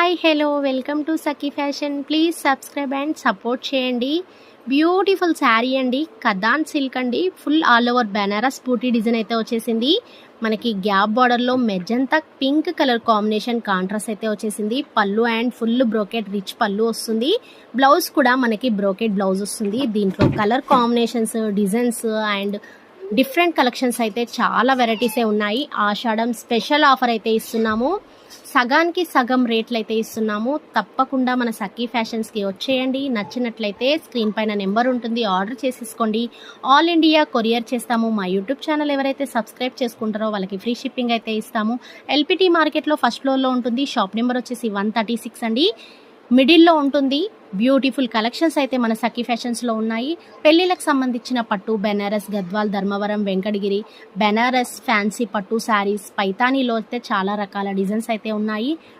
Hi hello welcome to Sakhi fashion. Please subscribe and support చేయండి. Beautiful sari అండి, కదాన్ silk అండి. Full all over Banaras బూటీ design అయితే వచ్చేసింది. మనకి గ్యాప్ బార్డర్లో magenta pink colour combination contrast అయితే వచ్చేసింది. పళ్ళు అండ్ ఫుల్ బ్రోకెట్ రిచ్ పళ్ళు వస్తుంది. బ్లౌజ్ కూడా మనకి బ్రోకెట్ బ్లౌజ్ వస్తుంది. దీంట్లో colour combinations, designs and different collections అయితే చాలా వెరైటీసే ఉన్నాయి. ఆషాఢం స్పెషల్ ఆఫర్ అయితే ఇస్తున్నాము. సగానికి సగం రేట్లు అయితే ఇస్తున్నాము. తప్పకుండా మన సఖీ ఫ్యాషన్స్కి వచ్చేయండి. నచ్చినట్లయితే స్క్రీన్ పైన నెంబర్ ఉంటుంది, ఆర్డర్ చేసేసుకోండి. ఆల్ ఇండియా కొరియర్ చేస్తాము. మా యూట్యూబ్ ఛానల్ ఎవరైతే సబ్స్క్రైబ్ చేసుకుంటారో వాళ్ళకి ఫ్రీ షిప్పింగ్ అయితే ఇస్తాము. ఎల్పిటి మార్కెట్లో ఫస్ట్ ఫ్లోర్లో ఉంటుంది. షాప్ నెంబర్ వచ్చేసి 136 అండి. మిడిల్లో ఉంటుంది. బ్యూటిఫుల్ కలెక్షన్స్ అయితే మన సఖీ ఫ్యాషన్స్లో ఉన్నాయి. పెళ్ళిళ్ళకి సంబంధించిన పట్టు, బెనారస్, గద్వాల్, ధర్మవరం, వెంకటగిరి, బెనారస్ ఫ్యాన్సీ పట్టు శారీస్, పైతానీలో అయితే చాలా రకాల డిజైన్స్ అయితే ఉన్నాయి.